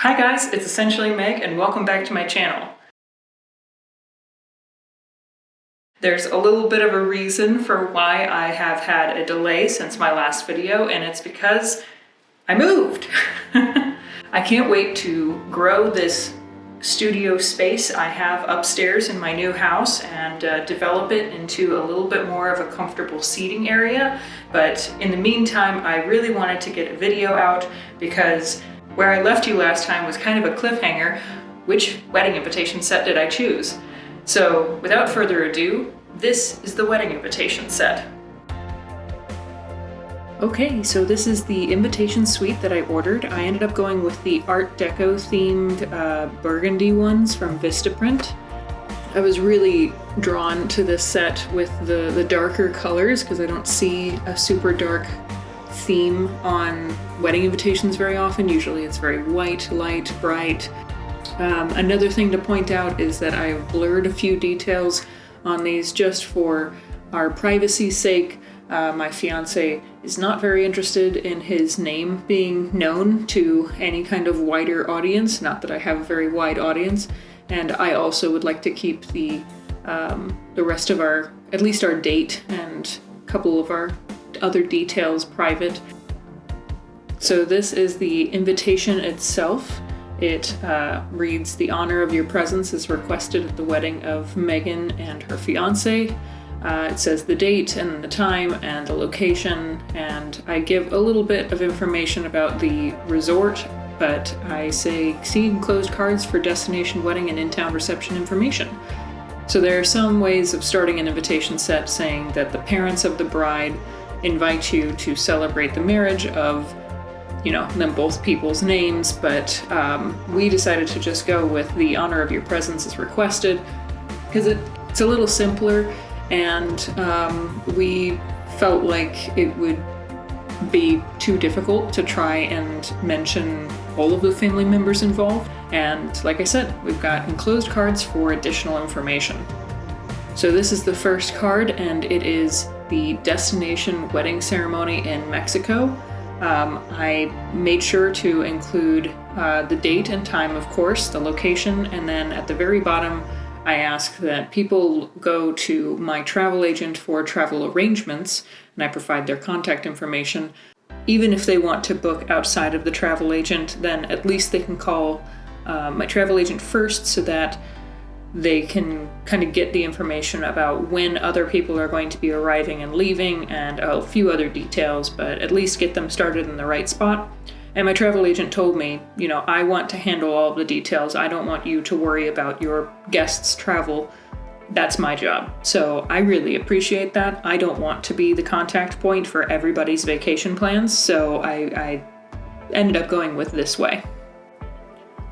Hi guys, it's Essentially Meg and welcome back to my channel. There's a little bit of a reason for why I have had a delay since my last video, and it's because I moved. I can't wait to grow this studio space I have upstairs in my new house and develop it into a little bit more of a comfortable seating area. But in the meantime, I really wanted to get a video out because where I left you last time was kind of a cliffhanger. Which wedding invitation set did I choose? So without further ado, this is the wedding invitation set. Okay, so this is the invitation suite that I ordered. I ended up going with the Art Deco themed burgundy ones from Vistaprint. I was really drawn to this set with the darker colors because I don't see a super dark theme on wedding invitations very often. Usually it's very white, light, bright. Another thing to point out is that I've blurred a few details on these just for our privacy's sake. My fiance is not very interested in his name being known to any kind of wider audience, not that I have a very wide audience, and I also would like to keep the rest of at least our date and a couple of our other details private. So this is the invitation itself. It reads, "The honor of your presence is requested at the wedding of Megan and her fiance." It says the date and the time and the location, and I give a little bit of information about the resort, but I say see enclosed cards for destination wedding and in-town reception information. So there are some ways of starting an invitation set saying that the parents of the bride invite you to celebrate the marriage of, them both people's names, but we decided to just go with the honor of your presence is requested because it's a little simpler, and we felt like it would be too difficult to try and mention all of the family members involved. And like I said, we've got enclosed cards for additional information. So this is the first card, and it is the destination wedding ceremony in Mexico. I made sure to include the date and time, of course, the location, and then at the very bottom, I ask that people go to my travel agent for travel arrangements, and I provide their contact information. Even if they want to book outside of the travel agent, then at least they can call my travel agent first so that they can kind of get the information about when other people are going to be arriving and leaving and a few other details, but at least get them started in the right spot. And my travel agent told me, I want to handle all of the details. I don't want you to worry about your guests' travel. That's my job. So I really appreciate that. I don't want to be the contact point for everybody's vacation plans, so I ended up going with this way.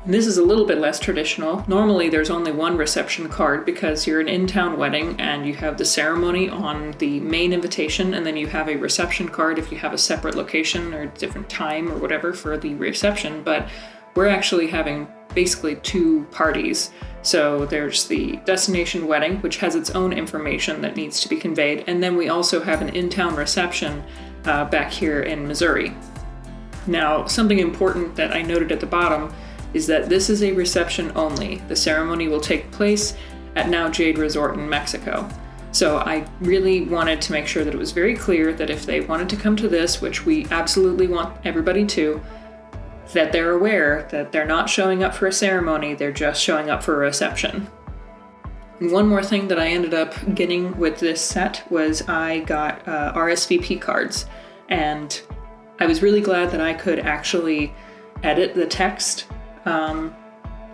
And this is a little bit less traditional. Normally there's only one reception card because you're an in-town wedding and you have the ceremony on the main invitation, and then you have a reception card if you have a separate location or different time or whatever for the reception. But we're actually having basically two parties. So there's the destination wedding, which has its own information that needs to be conveyed, and then we also have an in-town reception back here in Missouri. Now, something important that I noted at the bottom is that this is a reception only. The ceremony will take place at Now Jade Resort in Mexico. So I really wanted to make sure that it was very clear that if they wanted to come to this, which we absolutely want everybody to, that they're aware that they're not showing up for a ceremony, they're just showing up for a reception. And one more thing that I ended up getting with this set was I got RSVP cards, and I was really glad that I could actually edit the text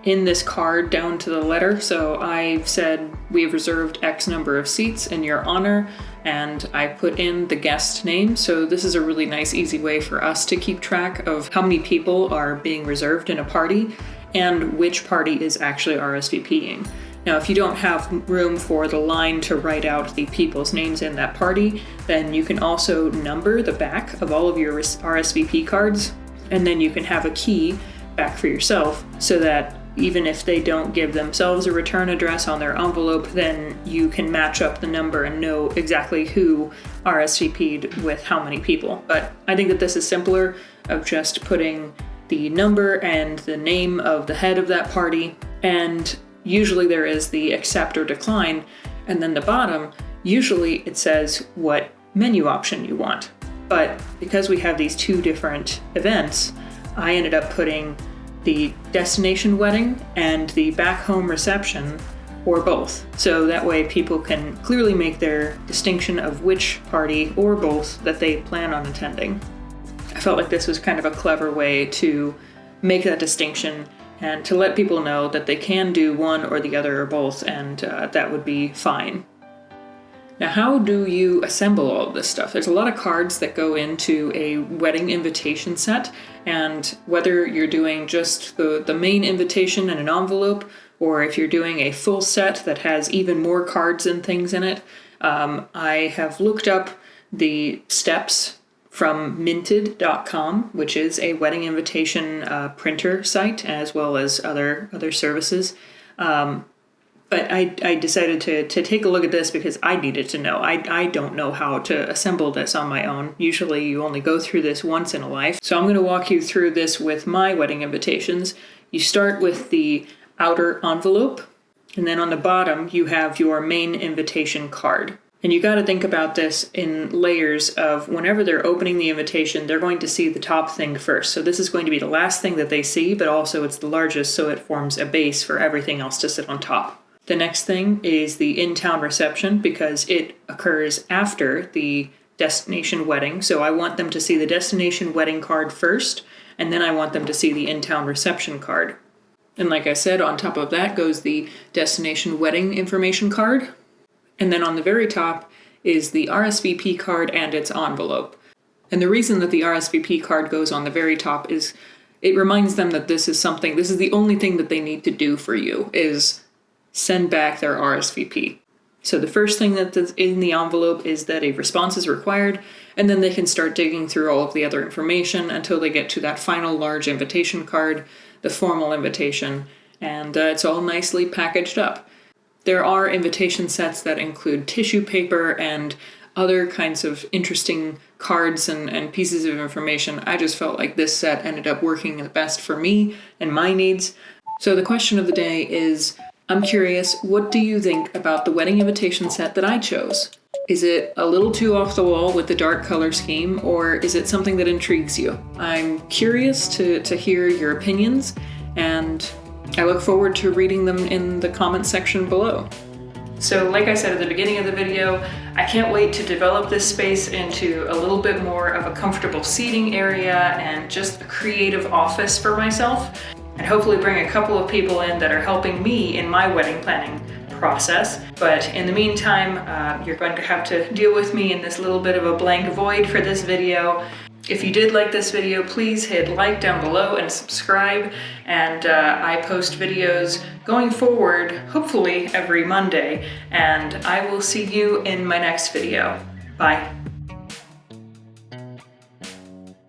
in this card down to the letter. So I said, we have reserved X number of seats in your honor, and I put in the guest name. So this is a really nice, easy way for us to keep track of how many people are being reserved in a party and which party is actually RSVPing. Now, if you don't have room for the line to write out the people's names in that party, then you can also number the back of all of your RSVP cards, and then you can have a key back for yourself so that even if they don't give themselves a return address on their envelope, then you can match up the number and know exactly who RSVP'd with how many people. But I think that this is simpler of just putting the number and the name of the head of that party, and usually there is the accept or decline, and then the bottom, usually it says what menu option you want. But because we have these two different events, I ended up putting the destination wedding and the back home reception, or both. So that way people can clearly make their distinction of which party or both that they plan on attending. I felt like this was kind of a clever way to make that distinction and to let people know that they can do one or the other or both, and that would be fine. Now, how do you assemble all of this stuff? There's a lot of cards that go into a wedding invitation set, and whether you're doing just the main invitation in an envelope, or if you're doing a full set that has even more cards and things in it, I have looked up the steps from minted.com, which is a wedding invitation printer site, as well as other services. But I decided to take a look at this because I needed to know. I don't know how to assemble this on my own. Usually you only go through this once in a life. So I'm going to walk you through this with my wedding invitations. You start with the outer envelope, and then on the bottom you have your main invitation card. And you got to think about this in layers of whenever they're opening the invitation, they're going to see the top thing first. So this is going to be the last thing that they see, but also it's the largest, so it forms a base for everything else to sit on top. The next thing is the in-town reception, because it occurs after the destination wedding. So I want them to see the destination wedding card first, and then I want them to see the in-town reception card. And like I said, on top of that goes the destination wedding information card. And then on the very top is the RSVP card and its envelope. And the reason that the RSVP card goes on the very top is it reminds them that this is the only thing that they need to do for you, is send back their RSVP. So the first thing that's in the envelope is that a response is required, and then they can start digging through all of the other information until they get to that final large invitation card, the formal invitation, and it's all nicely packaged up. There are invitation sets that include tissue paper and other kinds of interesting cards and pieces of information. I just felt like this set ended up working the best for me and my needs. So the question of the day is, I'm curious, what do you think about the wedding invitation set that I chose? Is it a little too off the wall with the dark color scheme, or is it something that intrigues you? I'm curious to hear your opinions, and I look forward to reading them in the comment section below. So like I said at the beginning of the video, I can't wait to develop this space into a little bit more of a comfortable seating area and just a creative office for myself, and hopefully bring a couple of people in that are helping me in my wedding planning process. But in the meantime, you're going to have to deal with me in this little bit of a blank void for this video. If you did like this video, please hit like down below and subscribe. And I post videos going forward, hopefully every Monday, and I will see you in my next video. Bye.